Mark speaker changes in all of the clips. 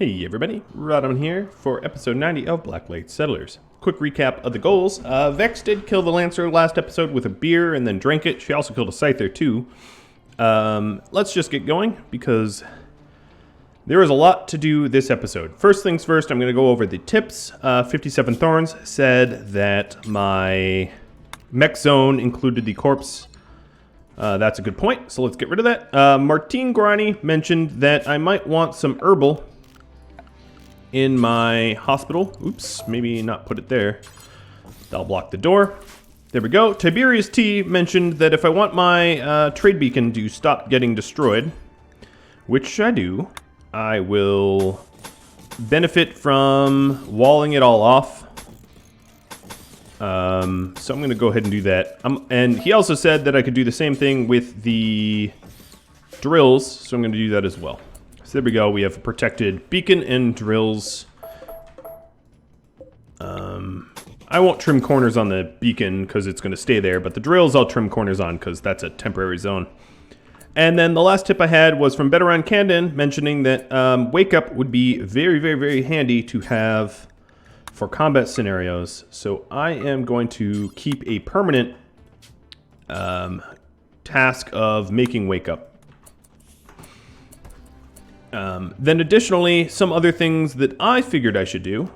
Speaker 1: Hey everybody, Rhadamant here for episode 90 of Blackblade Settlers. Quick recap of the goals. Vex did kill the Lancer last episode with a beer and then drank it. She also killed a Scyther too. Let's just get going because there is a lot to do this episode. First things first, I'm going to go over the tips. 57 Thorns said that my mech zone included the corpse. That's a good point, so let's get rid of that. Martine Grani mentioned that I might want some herbal in my hospital. Oops, maybe not put it there. That'll block the door. There we go. Tiberius T mentioned that if I want my trade beacon to stop getting destroyed, which I do, I will benefit from walling it all off. So I'm going to go ahead and do that. And he also said that I could do the same thing with the drills, so I'm going to do that as well. So there we go. We have a protected beacon and drills. I won't trim corners on the beacon because it's going to stay there, but the drills I'll trim corners on because that's a temporary zone. And then the last tip I had was from Betteron Candon mentioning that Wake Up would be very, very, very handy to have for combat scenarios. So I am going to keep a permanent task of making Wake Up. Then additionally, some other things that I figured I should do.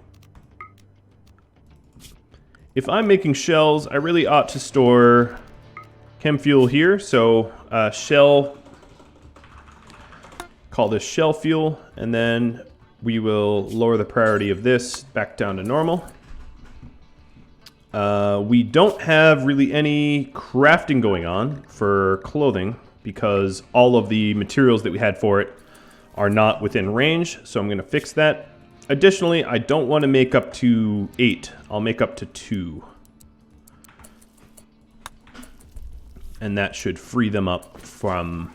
Speaker 1: If I'm making shells, I really ought to store chem fuel here. So shell, call this shell fuel, and then we will lower the priority of this back down to normal. We don't have really any crafting going on for clothing because all of the materials that we had for it are not within range, so I'm going to fix that. Additionally, I don't want to make up to 8. I'll make up to 2. And that should free them up from...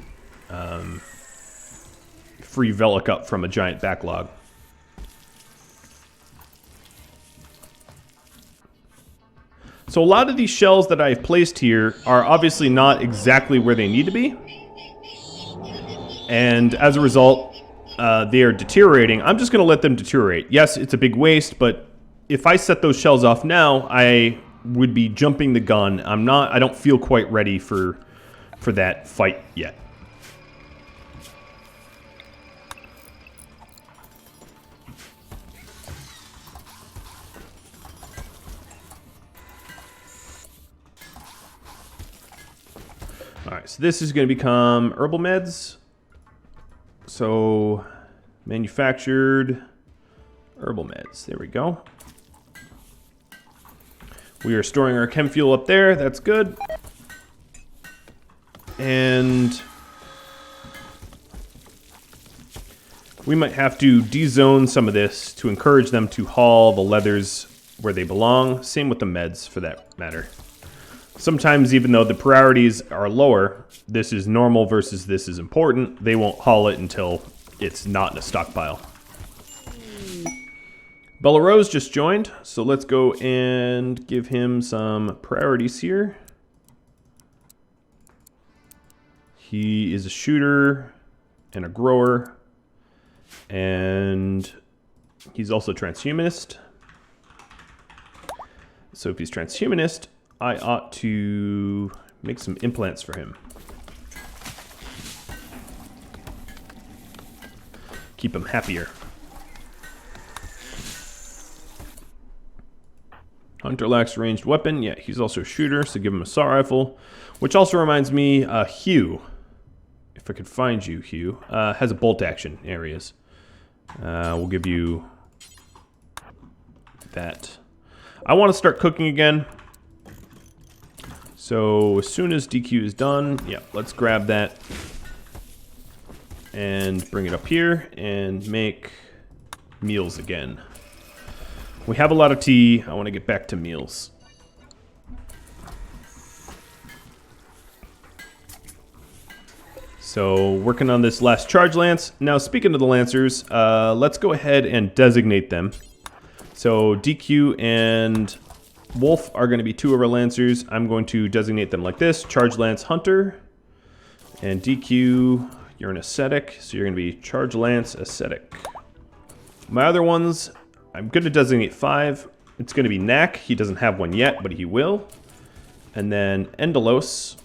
Speaker 1: free Velik up from a giant backlog. So a lot of these shells that I've placed here are obviously not exactly where they need to be. And as a result, they are deteriorating. I'm just going to let them deteriorate. Yes, it's a big waste, but if I set those shells off now, I would be jumping the gun. I don't feel quite ready for that fight yet. All right, so this is going to become herbal meds. So, manufactured herbal meds. There we go. We are storing our chem fuel up there. That's good. And we might have to de-zone some of this to encourage them to haul the leathers where they belong. Same with the meds, for that matter. Sometimes, even though the priorities are lower, this is normal versus this is important, they won't haul it until it's not in a stockpile. Belarose just joined, so let's go and give him some priorities here. He is a shooter and a grower, and he's also transhumanist. So if he's transhumanist, I ought to make some implants for him. Keep him happier. Hunter lacks ranged weapon. Yeah, he's also a shooter, so give him a assault rifle. Which also reminds me, Hugh, if I could find you, Hugh, has a bolt action areas. We'll give you that. I want to start cooking again. So as soon as DQ is done, yeah, let's grab that and bring it up here and make meals again. We have a lot of tea. I want to get back to meals. So working on this last charge lance. Now speaking of the lancers, let's go ahead and designate them. So DQ and Wolf are going to be 2 of our lancers. I'm going to designate them like this. Charge Lance Hunter. And DQ, you're an ascetic, so you're going to be Charge Lance Ascetic. My other ones, I'm going to designate 5. It's going to be Knack. He doesn't have one yet, but he will. And then Endelos,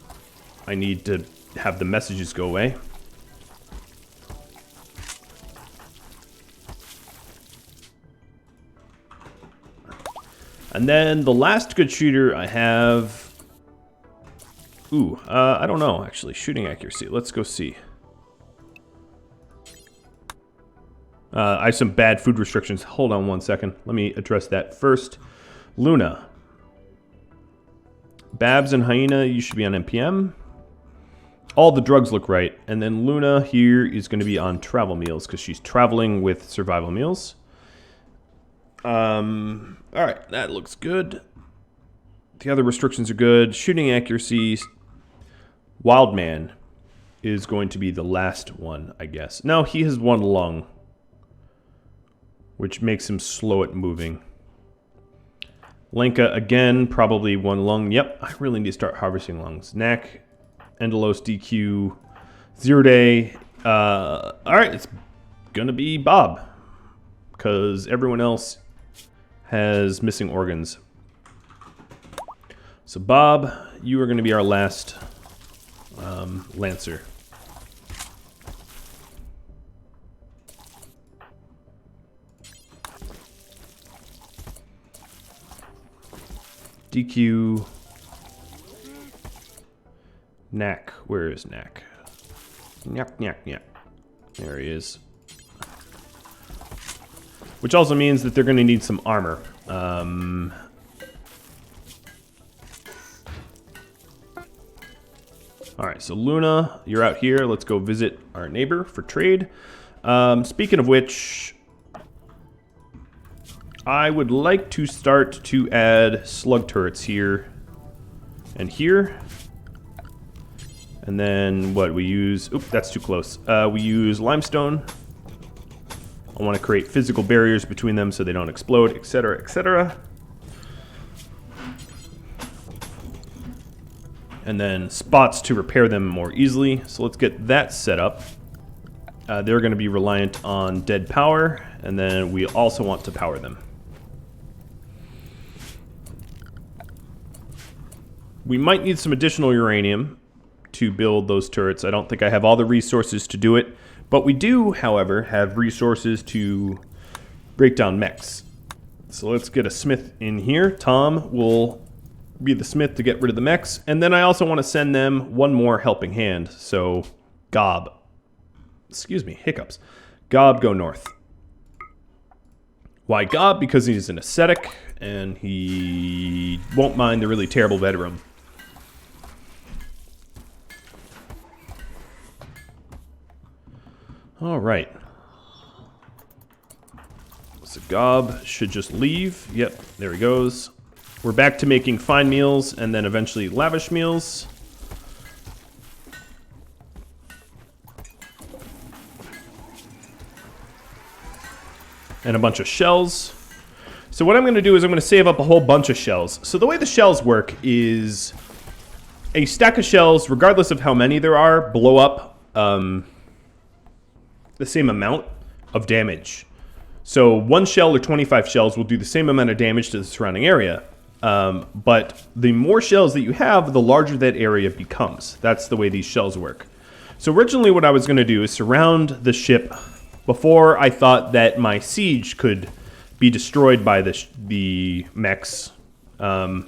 Speaker 1: I need to have the messages go away. And then the last good shooter I have... Ooh, I don't know, actually. Shooting accuracy. Let's go see. I have some bad food restrictions. Hold on one second. Let me address that first. Luna. Babs and Hyena, you should be on NPM. All the drugs look right. And then Luna here is going to be on travel meals because she's traveling with survival meals. Alright, that looks good. The other restrictions are good. Shooting accuracy. Wildman is going to be the last one, I guess. No, he has 1 lung, which makes him slow at moving. Lenka, again, probably 1 lung. Yep, I really need to start harvesting lungs. Knack, Endelos, DQ, 0 day. Alright, it's gonna be Bob, because everyone else has missing organs. So Bob, you are going to be our last Lancer. DQ. Knack. Where is Knack? Knack, knack, knack. There he is. Which also means that they're going to need some armor. Alright, so Luna, you're out here. Let's go visit our neighbor for trade. Speaking of which, I would like to start to add slug turrets here and here. And then what we use... Oop, that's too close. We use limestone. I want to create physical barriers between them so they don't explode, etc., etc. And then spots to repair them more easily. So let's get that set up. They're going to be reliant on dead power, and then we also want to power them. We might need some additional uranium to build those turrets. I don't think I have all the resources to do it. But we do, however, have resources to break down mechs. So let's get a smith in here. Tom will be the smith to get rid of the mechs. And then I also want to send them 1 more helping hand. So, Gob. Excuse me, hiccups. Gob, go north. Why Gob? Because he's an ascetic, and he won't mind the really terrible bedroom. All right. So Gob should just leave. Yep, there he goes. We're back to making fine meals and then eventually lavish meals. And a bunch of shells. So what I'm going to do is I'm going to save up a whole bunch of shells. So the way the shells work is a stack of shells, regardless of how many there are, blow up the same amount of damage. So 1 shell or 25 shells will do the same amount of damage to the surrounding area. But the more shells that you have, the larger that area becomes. That's the way these shells work. So originally what I was going to do is surround the ship before I thought that my siege could be destroyed by the mechs. I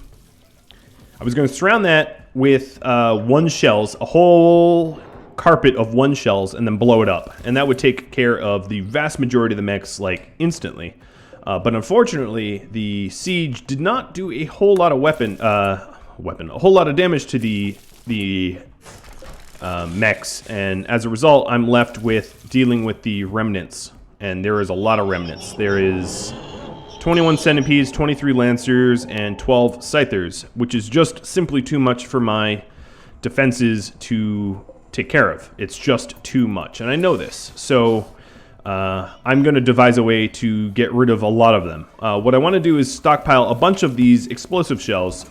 Speaker 1: was going to surround that with 1 shells, a whole carpet of 1 shells, and then blow it up. And that would take care of the vast majority of the mechs, like, instantly. But unfortunately, the siege did not do a whole lot of a whole lot of damage to the mechs, and as a result, I'm left with dealing with the remnants. And there is a lot of remnants. There is 21 centipedes, 23 lancers, and 12 scythers, which is just simply too much for my defenses to take care of. It's just too much, and I know this. So I'm going to devise a way to get rid of a lot of them. What I want to do is stockpile a bunch of these explosive shells,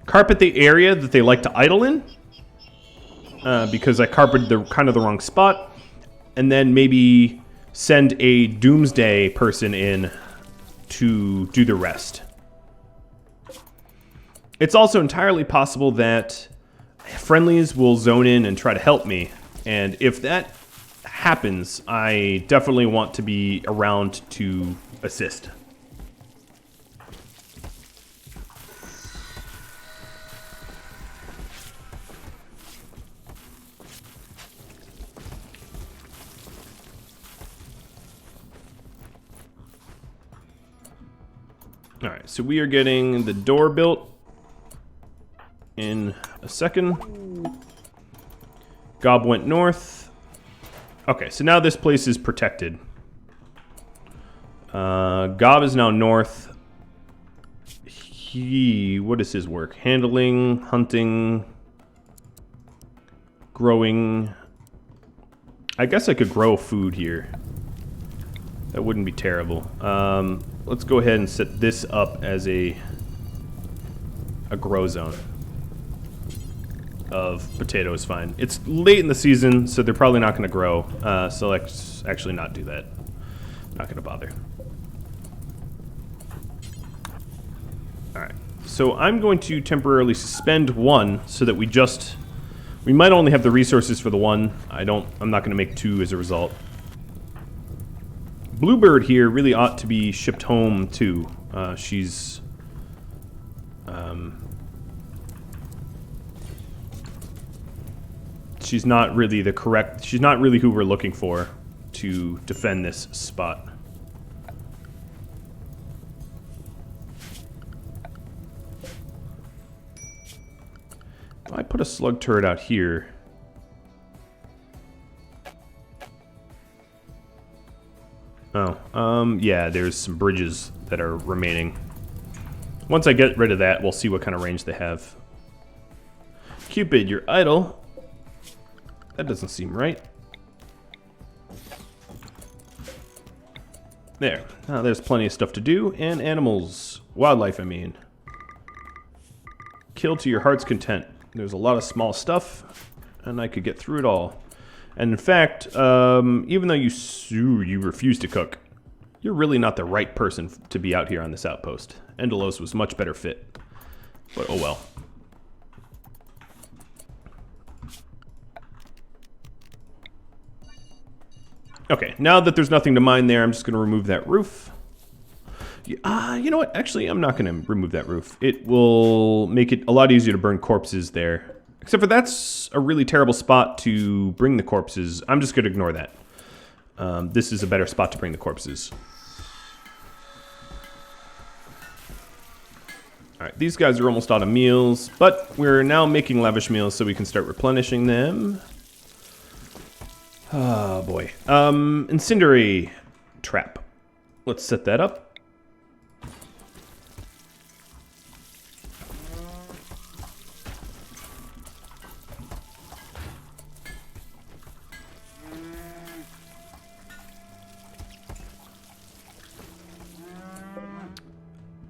Speaker 1: carpet the area that they like to idle in, because I carpeted kind of the wrong spot, and then maybe send a doomsday person in to do the rest. It's also entirely possible that friendlies will zone in and try to help me, and if that happens, I definitely want to be around to assist. Alright, so we are getting the door built in a second. Gob went north. Okay, so now this place is protected. Gob is now north. What is his work? Handling, hunting, growing. I guess I could grow food here. That wouldn't be terrible. Let's go ahead and set this up as a grow zone of potatoes. Fine. It's late in the season, so they're probably not going to grow. So let's actually not do that. Not going to bother. All right. So I'm going to temporarily suspend one so that we might only have the resources for the one. I'm not going to make two as a result. Bluebird here really ought to be shipped home too. She's not really she's not really who we're looking for to defend this spot. If I put a slug turret out here, yeah, there's some bridges that are remaining. Once I get rid of that, we'll see what kind of range they have. Cupid, you're idle. That doesn't seem right. There. Now there's plenty of stuff to do, and animals. Wildlife, I mean. Kill to your heart's content. There's a lot of small stuff, and I could get through it all. And in fact, even though you refuse to cook, you're really not the right person to be out here on this outpost. Endelos was much better fit. But oh well. Okay, now that there's nothing to mine there, I'm just going to remove that roof. You know what? Actually, I'm not going to remove that roof. It will make it a lot easier to burn corpses there. Except for that's a really terrible spot to bring the corpses. I'm just going to ignore that. This is a better spot to bring the corpses. Alright, these guys are almost out of meals, but we're now making lavish meals so we can start replenishing them. Oh boy. Incendiary trap. Let's set that up.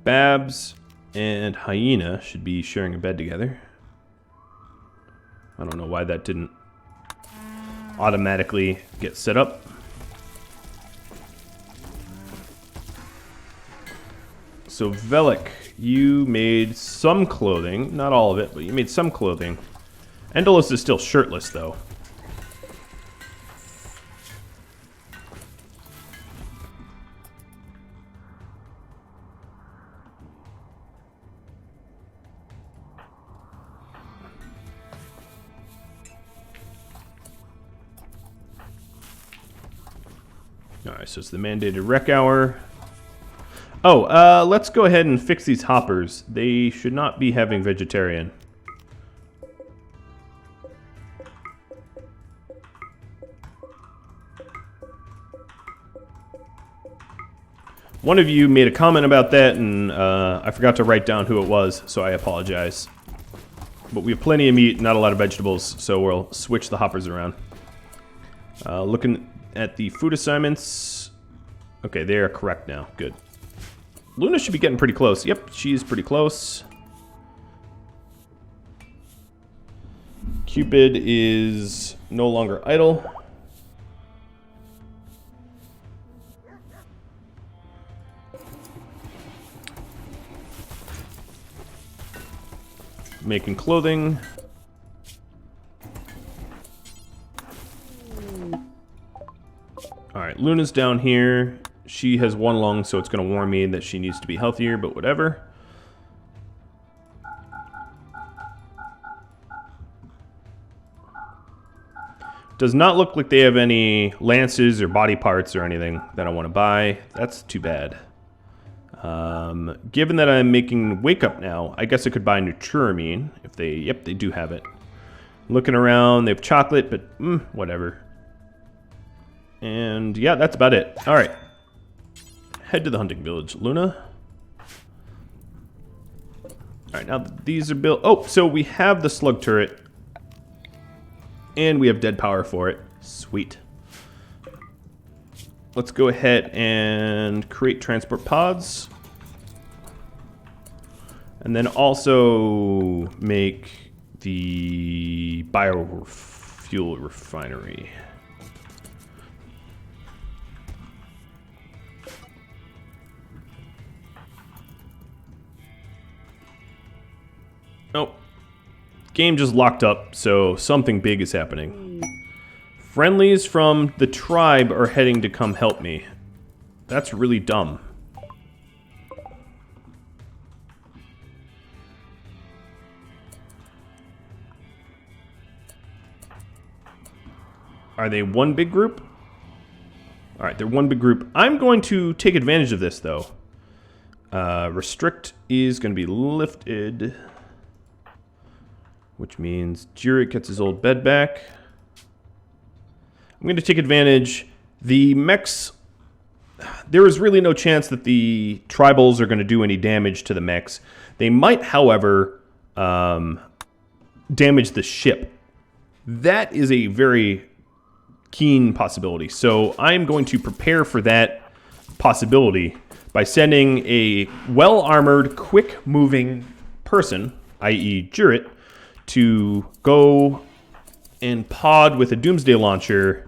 Speaker 1: Babs and Hyena should be sharing a bed together. I don't know why that didn't automatically get set up. So Velik, you made some clothing. Not all of it, but you made some clothing. Endelos is still shirtless, though. Alright, so it's the mandated rec hour. Oh, let's go ahead and fix these hoppers. They should not be having vegetarian. One of you made a comment about that, and I forgot to write down who it was, so I apologize. But we have plenty of meat, not a lot of vegetables, so we'll switch the hoppers around. Looking at the food assignments. Okay, they are correct now. Good. Luna should be getting pretty close. Yep, she's pretty close. Cupid is no longer idle. making clothing. Alright, Luna's down here. She has one lung, so it's going to warn me that she needs to be healthier, but whatever. Does not look like they have any lances or body parts or anything that I want to buy. That's too bad. Given that I'm making Wake Up now, I guess I could buy Nutrimine if they... Yep, they do have it. Looking around, they have chocolate, but whatever. And yeah, that's about it. All right. Head to the hunting village. Luna? All right, now these are built... Oh, so we have the slug turret. And we have dead power for it. Sweet. Let's go ahead and create transport pods. And then also make the biofuel refinery. Oh. Game just locked up, so something big is happening. Friendlies from the tribe are heading to come help me. That's really dumb. Are they one big group? Alright, they're one big group. I'm going to take advantage of this, though. Restrict is going to be lifted. Which means Jurek gets his old bed back. I'm going to take advantage. The mechs... There is really no chance that the tribals are going to do any damage to the mechs. They might, however, damage the ship. That is a very keen possibility. So I'm going to prepare for that possibility by sending a well-armored, quick-moving person, i.e. Jurek, to go and pod with a doomsday launcher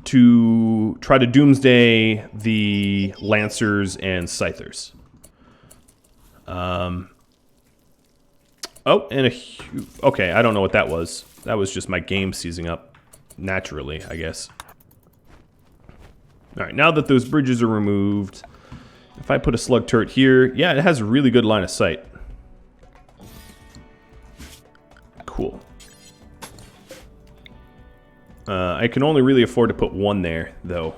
Speaker 1: to try to doomsday the lancers and scythers. Oh, and okay, I don't know what that was. That was just my game seizing up naturally, I guess. All right, now that those bridges are removed, if I put a slug turret here, yeah, it has a really good line of sight. Cool. I can only really afford to put one there, though.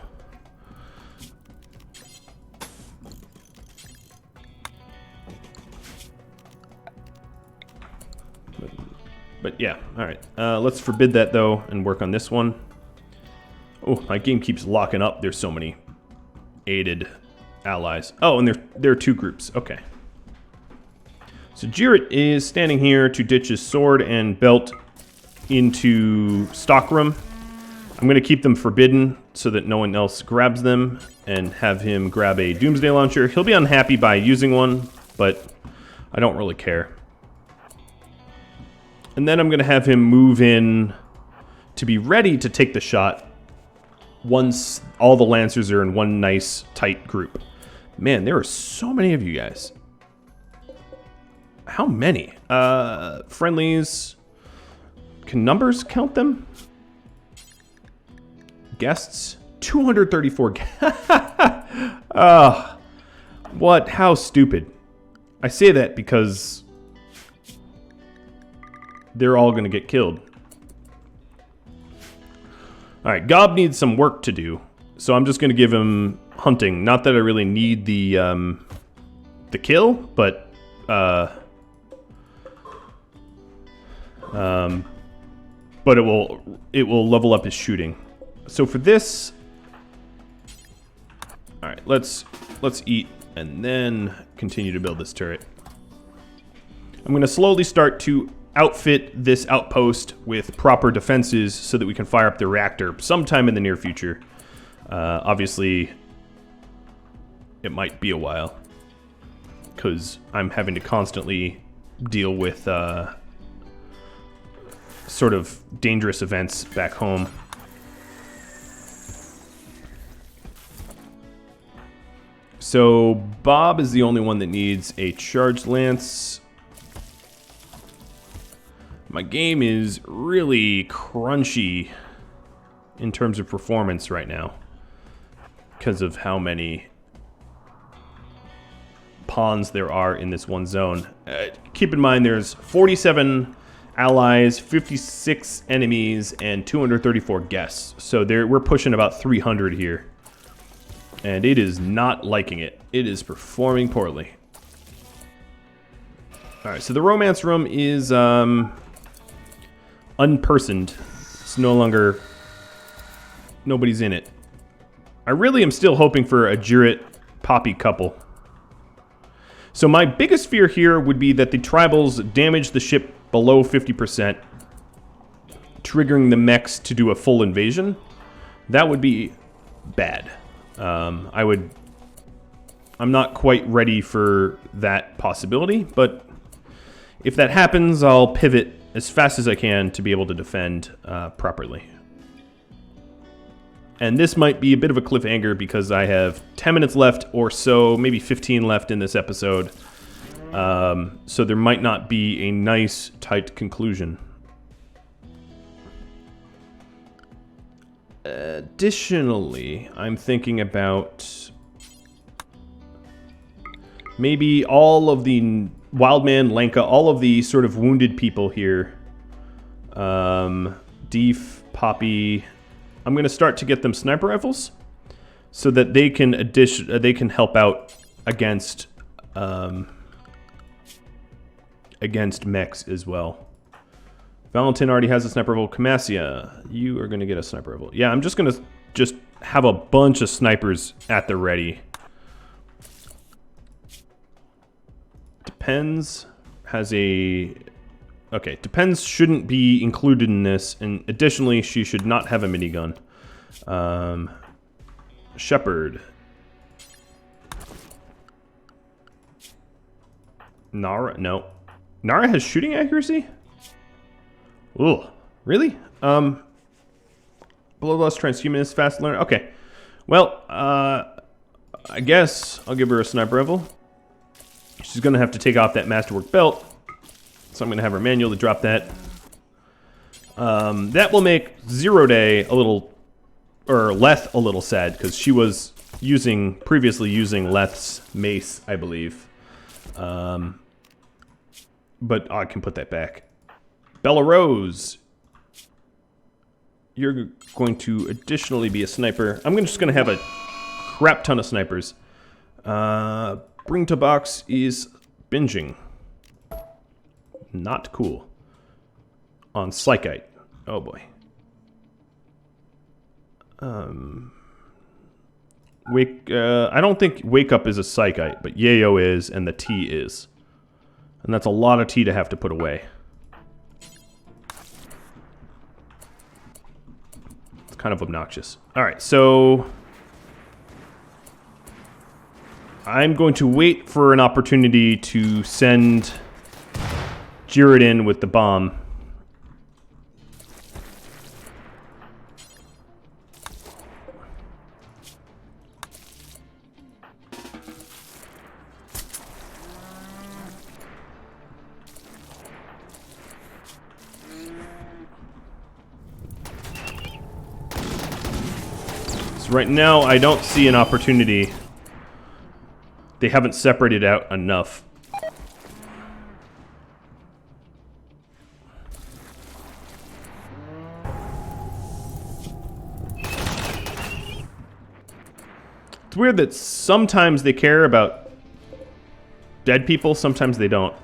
Speaker 1: But yeah, alright. Let's forbid that, though, and work on this one. Oh, my game keeps locking up. There's so many aided allies. Oh, and there are two groups. Okay. So Jurek is standing here to ditch his sword and belt into stockroom. I'm going to keep them forbidden so that no one else grabs them and have him grab a doomsday launcher. He'll be unhappy by using one, but I don't really care. And then I'm going to have him move in to be ready to take the shot once all the lancers are in one nice tight group. Man, there are so many of you guys. How many? Friendlies. Can numbers count them? Guests? 234 what? How stupid. I say that because they're all going to get killed. Alright, Gob needs some work to do, so I'm just going to give him hunting. Not that I really need the kill, but it will level up his shooting. So for this, all right, let's eat and then continue to build this turret. I'm going to slowly start to outfit this outpost with proper defenses so that we can fire up the reactor sometime in the near future. Obviously, it might be a while because I'm having to constantly deal with sort of dangerous events back home. So Bob is the only one that needs a charged lance. My game is really crunchy in terms of performance right now because of how many pawns there are in this one zone. Keep in mind there's 47 allies, 56 enemies, and 234 guests. So we're pushing about 300 here. And it is not liking it. It is performing poorly. Alright, so the romance room is unpersoned. It's no longer... Nobody's in it. I really am still hoping for a Juret Poppy couple. So my biggest fear here would be that the tribals damage the ship below 50%, triggering the mechs to do a full invasion. That would be bad. I'm not quite ready for that possibility, but if that happens, I'll pivot as fast as I can to be able to defend properly. And this might be a bit of a cliffhanger because I have 10 minutes left or so, maybe 15 left in this episode. So there might not be a nice, tight conclusion. Additionally, I'm thinking about maybe all of the Wildman, Lenka, all of the sort of wounded people here. Deef, Poppy. I'm going to start to get them sniper rifles so that they can help out against mechs as well. Valentin already has a sniper rifle. Camassia, you are going to get a sniper rifle. Yeah, I'm just going to have a bunch of snipers at the ready. Depends has a... Okay, Depends shouldn't be included in this, and additionally, she should not have a minigun. Shepherd. Nara, no. Nara has shooting accuracy? Ugh, really? Bloodlust, transhumanist, fast learner. Okay, well, I guess I'll give her a sniper rifle. She's gonna have to take off that masterwork belt. So I'm going to have her manually drop that. That will make Zero Day a little, or Leth a little sad, because she was previously using Leth's mace, I believe. But I can put that back. Bella Rose. You're going to additionally be a sniper. I'm just going to have a crap ton of snipers. Bring to box is binging. Not cool. On Psychite. Oh boy. I don't think Wake Up is a Psychite, but Yayo is, and the T is. And that's a lot of T to have to put away. It's kind of obnoxious. Alright, so... I'm going to wait for an opportunity to send Juret in with the bomb. So right now, I don't see an opportunity. They haven't separated out enough. It's weird that sometimes they care about dead people, sometimes they don't.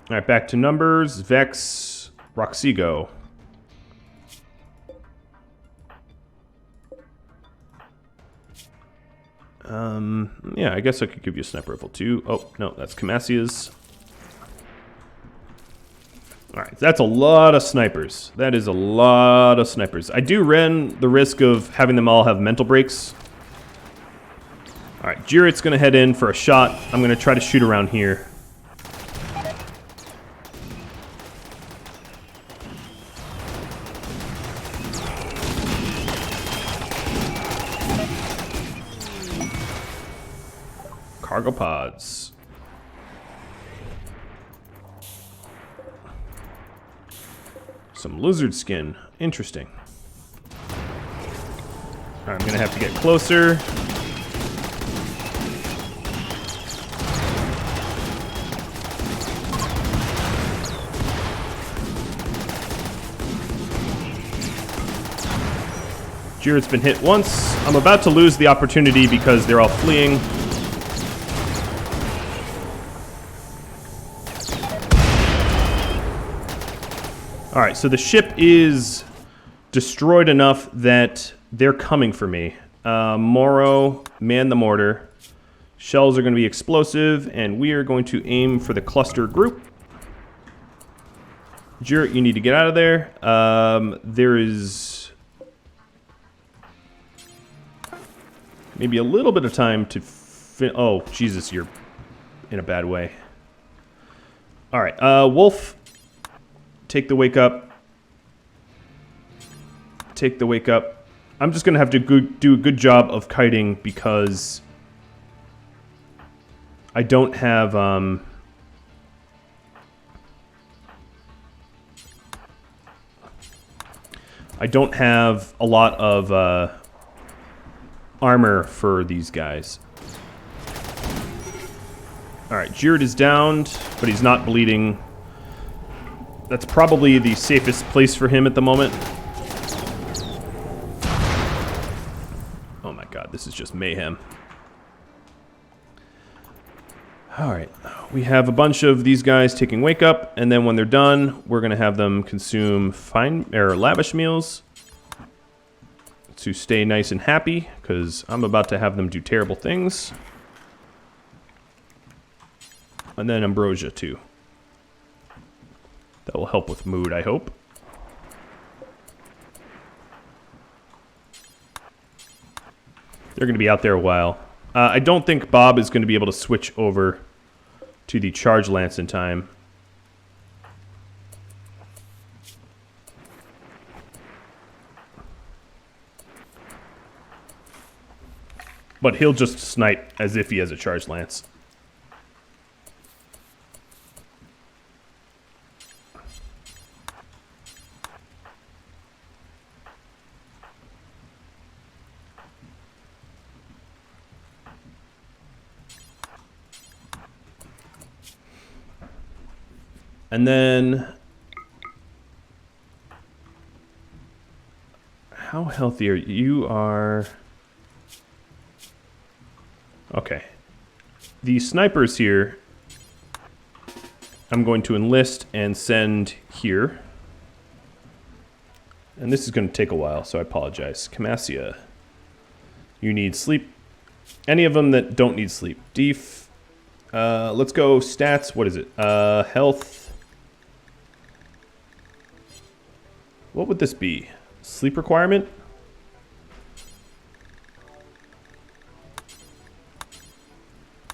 Speaker 1: Alright, back to numbers. Vex, Roxigo. Yeah, I guess I could give you a sniper rifle too. Oh, no, that's Camassia's. Alright, that's a lot of snipers. That is a lot of snipers. I do run the risk of having them all have mental breaks. Alright, Juret's gonna head in for a shot. I'm gonna try to shoot around here. Cargo pods. Some lizard skin. Interesting. Alright, I'm gonna have to get closer. Jared's been hit once. I'm about to lose the opportunity because they're all fleeing. Alright, so the ship is destroyed enough that they're coming for me. Morrow, man the mortar. Shells are going to be explosive, and we are going to aim for the cluster group. Jared, you need to get out of there. There is maybe a little bit of time to oh, Jesus, you're in a bad way. Alright, Wolf, take the wake up. Take the wake up. I'm just going to have to do a good job of kiting because I don't have, a lot of, armor for these guys. Alright, Jared is downed, but he's not bleeding. That's probably the safest place for him at the moment. Oh my god, this is just mayhem. Alright, we have a bunch of these guys taking wake up, and then when they're done, we're going to have them consume lavish meals to stay nice and happy, because I'm about to have them do terrible things. And then ambrosia, too. That will help with mood, I hope. They're going to be out there a while. I don't think Bob is going to be able to switch over to the charge lance in time. But he'll just snipe as if he has a charge lance. And then, how healthy are you? You are, okay. The snipers here, I'm going to enlist and send here. And this is going to take a while, so I apologize. Camassia, you need sleep. Any of them that don't need sleep. Def, let's go stats. What is it? Health. What would this be? Sleep requirement?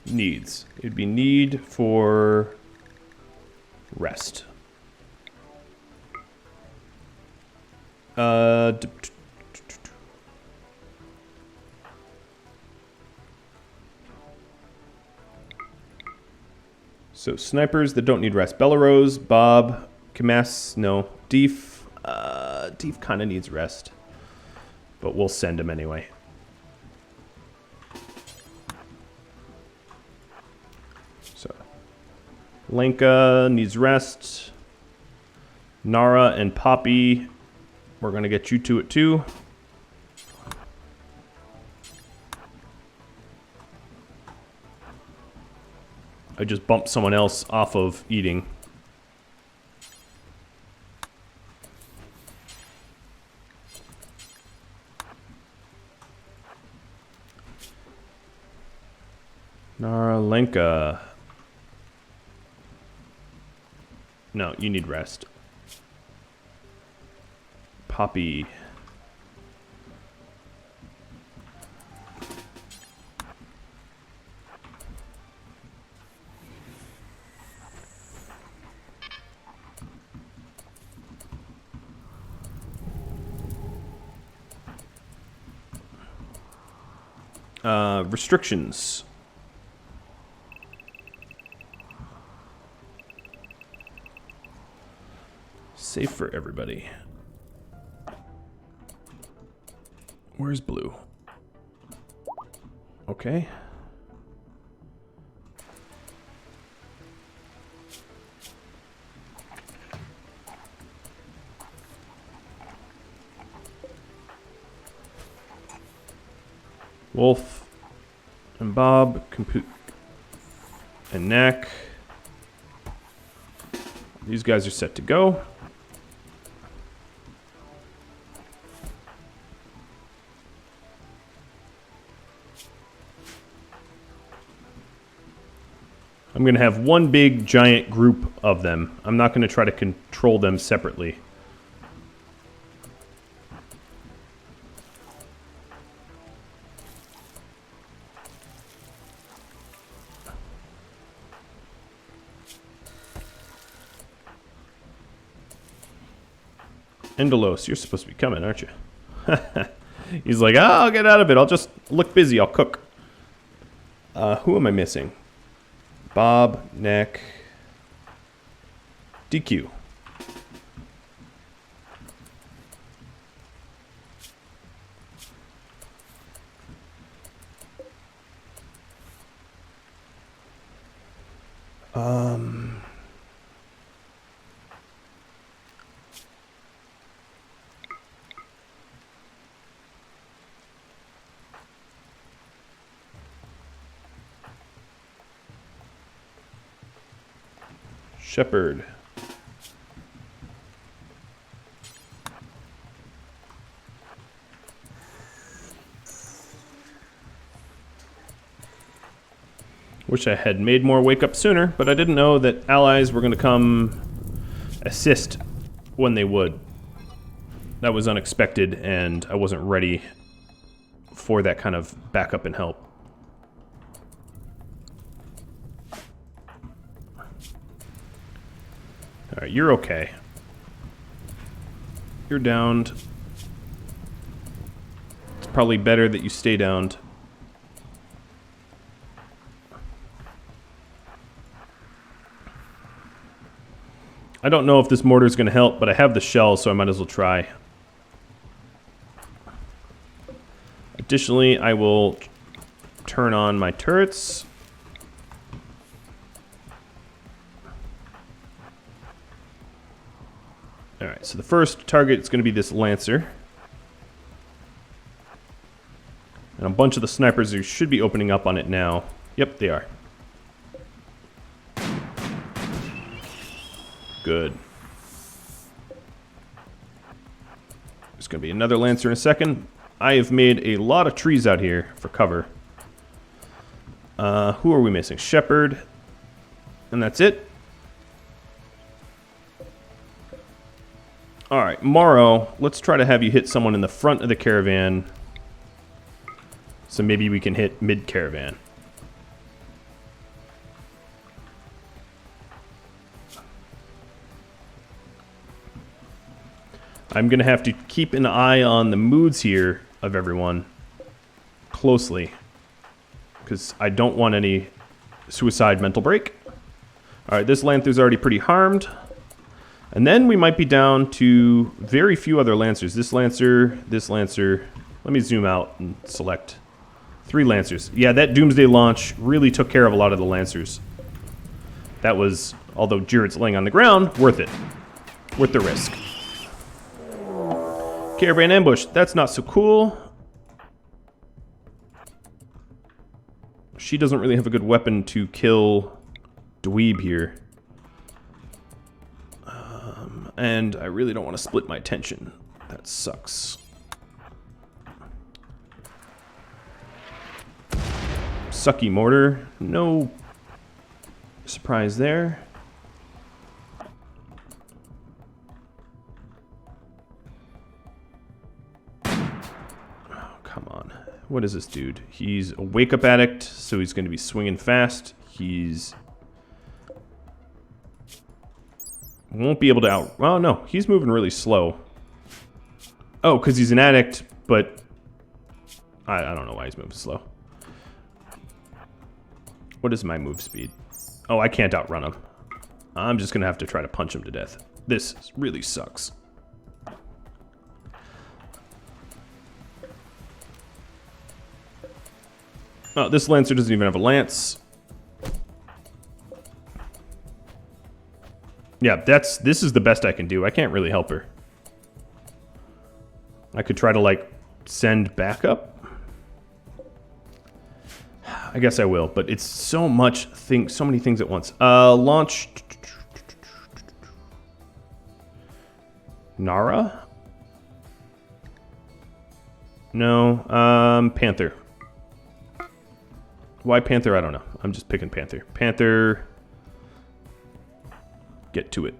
Speaker 1: Needs. It'd be need for rest. So snipers that don't need rest. Bellarose, Bob, Camas, no. Def. Def kind of needs rest, but we'll send him anyway. So, Lenka needs rest. Nara and Poppy, we're going to get you to it too. I just bumped someone else off of eating. Nara, Lenka. No, you need rest. Poppy. Restrictions. safe for everybody. Where's blue? Okay. Wolf and Bob, Compute and Knack. These guys are set to go. I'm going to have one big giant group of them. I'm not going to try to control them separately. Endelos, you're supposed to be coming, aren't you? He's like, oh, I'll get out of it. I'll just look busy. I'll cook. Who am I missing? Bob, Neck, DQ. Shepherd. Wish I had made more wake up sooner, but I didn't know that allies were going to come assist when they would. That was unexpected, and I wasn't ready for that kind of backup and help. Alright, you're okay. You're downed. It's probably better that you stay downed. I don't know if this mortar is going to help, but I have the shell, so I might as well try. Additionally, I will turn on my turrets. Alright, so the first target is going to be this Lancer. And a bunch of the snipers who should be opening up on it now. Yep, they are. Good. There's going to be another Lancer in a second. I have made a lot of trees out here for cover. Who are we missing? Shepherd. And that's it. Alright, Morrow, let's try to have you hit someone in the front of the caravan. So maybe we can hit mid-caravan. I'm going to have to keep an eye on the moods here of everyone closely, because I don't want any suicide mental break. Alright, this Lancer's already pretty harmed. And then we might be down to very few other Lancers. This Lancer, this Lancer. Let me zoom out and select 3 Lancers. Yeah, that Doomsday launch really took care of a lot of the Lancers. That was, although Jared's laying on the ground, worth it. Worth the risk. Caravan ambush, that's not so cool. She doesn't really have a good weapon to kill Dweeb here. And I really don't want to split my attention. That sucks. Sucky mortar. No surprise there. Oh, come on. What is this dude? He's a wake-up addict, so he's going to be swinging fast. He's... won't be able to out... well, no. He's moving really slow. Oh, because he's an addict, but... I don't know why he's moving slow. What is my move speed? Oh, I can't outrun him. I'm just going to have to try to punch him to death. This really sucks. Oh, this Lancer doesn't even have a lance. Yeah, this is the best I can do. I can't really help her. I could try to, like, send backup. I guess I will, but it's so many things at once. Launch Nara? No, Panther. Why Panther? I don't know. I'm just picking Panther. Panther. Get to it.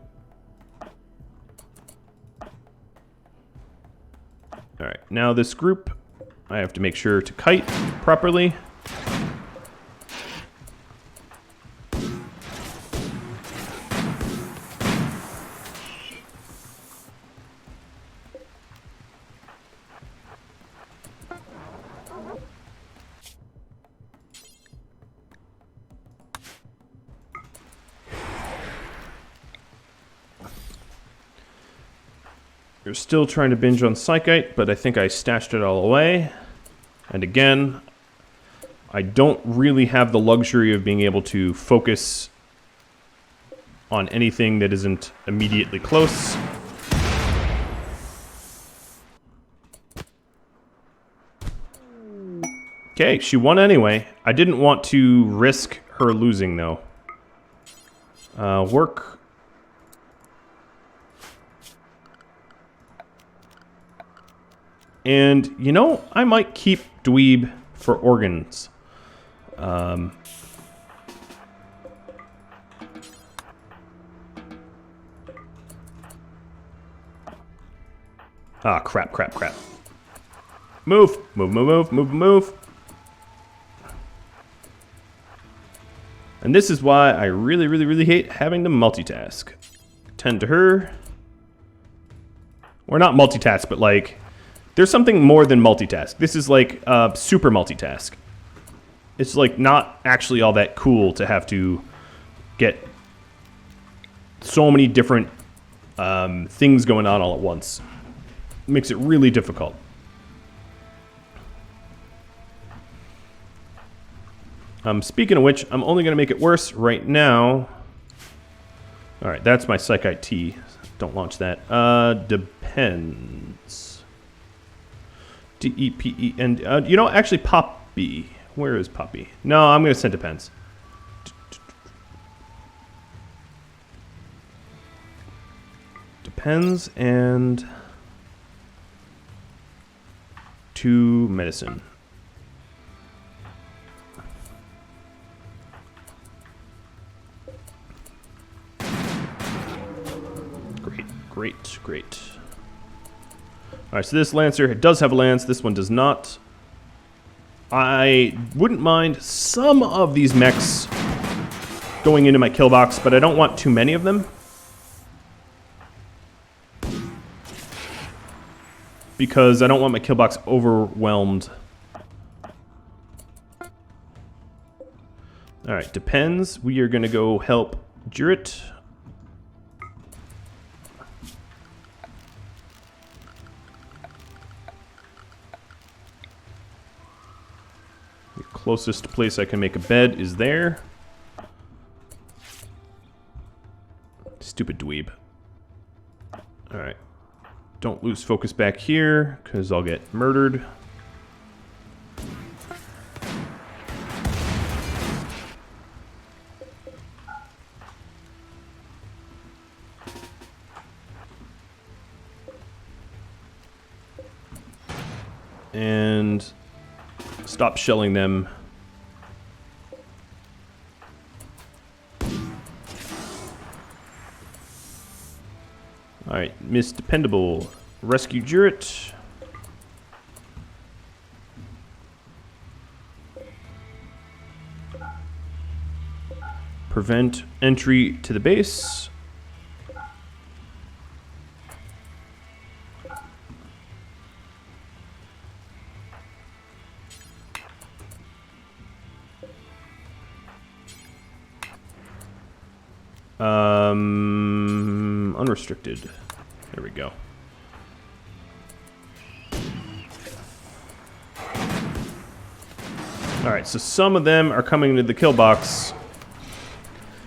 Speaker 1: Alright, now this group, I have to make sure to kite properly. You're still trying to binge on Psychite, but I think I stashed it all away. And again, I don't really have the luxury of being able to focus on anything that isn't immediately close. Okay, she won anyway. I didn't want to risk her losing, though. Work. And, you know, I might keep Dweeb for organs. Ah, crap. Move. And this is why I really hate having to multitask. Tend to her. Or not multitask, but like... There's something more than multitask. This is like super multitask. It's like not actually all that cool to have to get so many different things going on all at once. It makes it really difficult. Speaking of which, I'm only going to make it worse right now. Alright, that's my Psychite T. Don't launch that. Depends. D-E-P-E-N... you know, actually, Poppy. Where is Poppy? No, I'm going to send Depends. Depends and... to medicine. Great. Alright, so this Lancer does have a lance. This one does not. I wouldn't mind some of these mechs going into my kill box, but I don't want too many of them. Because I don't want my kill box overwhelmed. Alright, Depends. We are going to go help Juret. Closest place I can make a bed is there. Stupid dweeb. Alright. Don't lose focus back here, because I'll get murdered. And... stop shelling them. Alright, Miss Dependable. Rescue Juret. Prevent entry to the base. unrestricted. There we go. Alright, so some of them are coming into the kill box,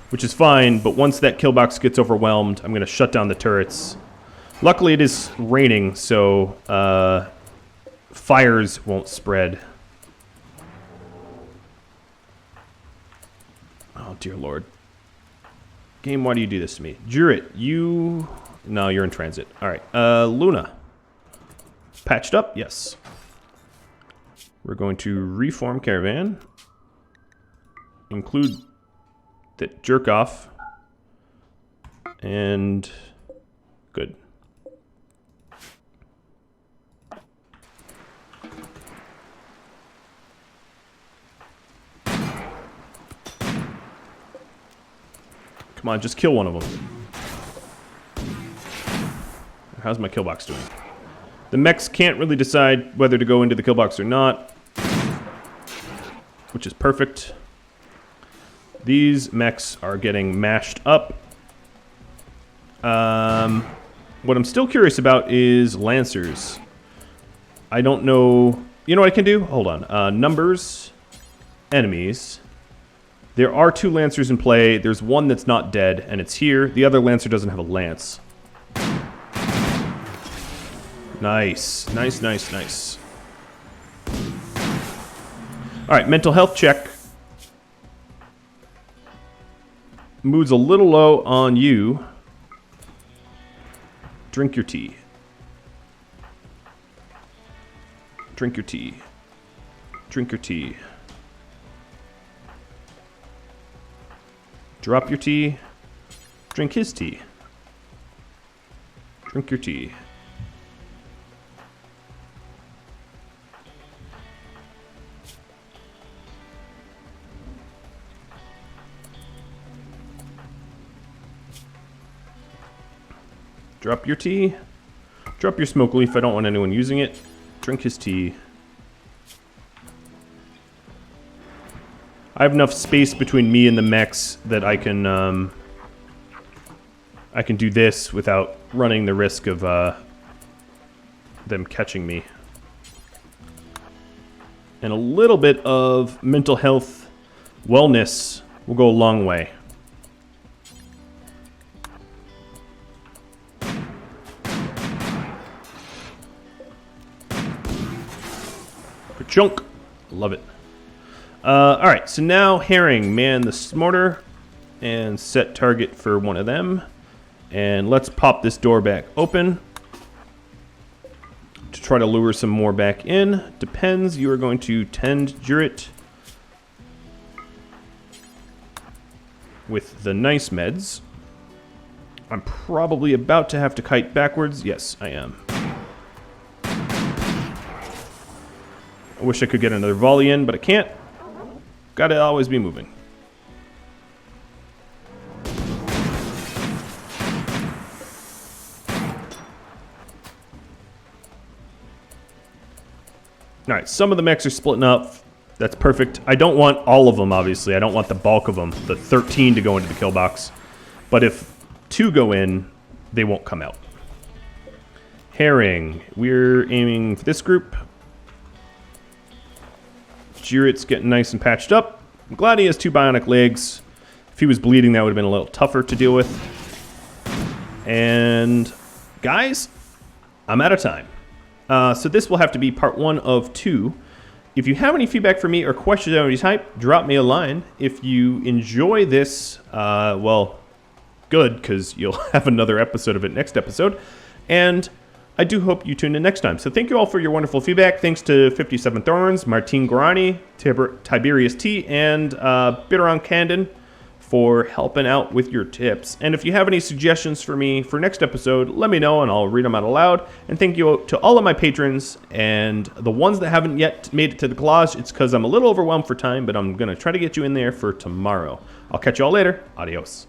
Speaker 1: which is fine, but once that kill box gets overwhelmed, I'm going to shut down the turrets. Luckily, it is raining, so fires won't spread. Oh, dear Lord. Game, why do you do this to me? Juret, you... No, you're in transit. Alright, Luna. Patched up? Yes. We're going to reform Caravan. Include that jerk off. And... good. Come on, just kill one of them. How's my kill box doing? The mechs can't really decide whether to go into the kill box or not, which is perfect. These mechs are getting mashed up. What I'm still curious about is Lancers. I don't know... You know what I can do? Hold on. Numbers, enemies. There are 2 Lancers in play. There's one that's not dead, and it's here. The other Lancer doesn't have a lance. Nice. Nice, nice, nice. Alright, mental health check. Mood's a little low on you. Drink your tea. Drink your tea. Drink your tea. Drop your tea. Drink his tea. Drink your tea. Drop your tea. Drop your smoke leaf. I don't want anyone using it. Drink his tea. I have enough space between me and the mechs that I can do this without running the risk of them catching me. And a little bit of mental health wellness will go a long way. Chunk. Love it. Alright, so now Herring, man the mortar, and set target for one of them. And let's pop this door back open to try to lure some more back in. Depends, you are going to tend Juret with the nice meds. I'm probably about to have to kite backwards. Yes, I am. I wish I could get another volley in, but I can't. Gotta always be moving. Alright, some of the mechs are splitting up. That's perfect. I don't want all of them, obviously. I don't want the bulk of them, the 13 to go into the kill box. But if 2 go in, they won't come out. Herring. We're aiming for this group. Juret's getting nice and patched up. I'm glad he has 2 bionic legs. If he was bleeding, that would have been a little tougher to deal with. And guys, I'm out of time. So this will have to be part 1 of 2. If you have any feedback for me or questions of any type, drop me a line. If you enjoy this, well, good, because you'll have another episode of it next episode. And I do hope you tune in next time. So thank you all for your wonderful feedback. Thanks to 57 Thorns, Martin Guarani, Tiberius T, and Bitteron Candon for helping out with your tips. And if you have any suggestions for me for next episode, let me know and I'll read them out aloud. And thank you to all of my patrons and the ones that haven't yet made it to the collage. It's because I'm a little overwhelmed for time, but I'm going to try to get you in there for tomorrow. I'll catch you all later. Adios.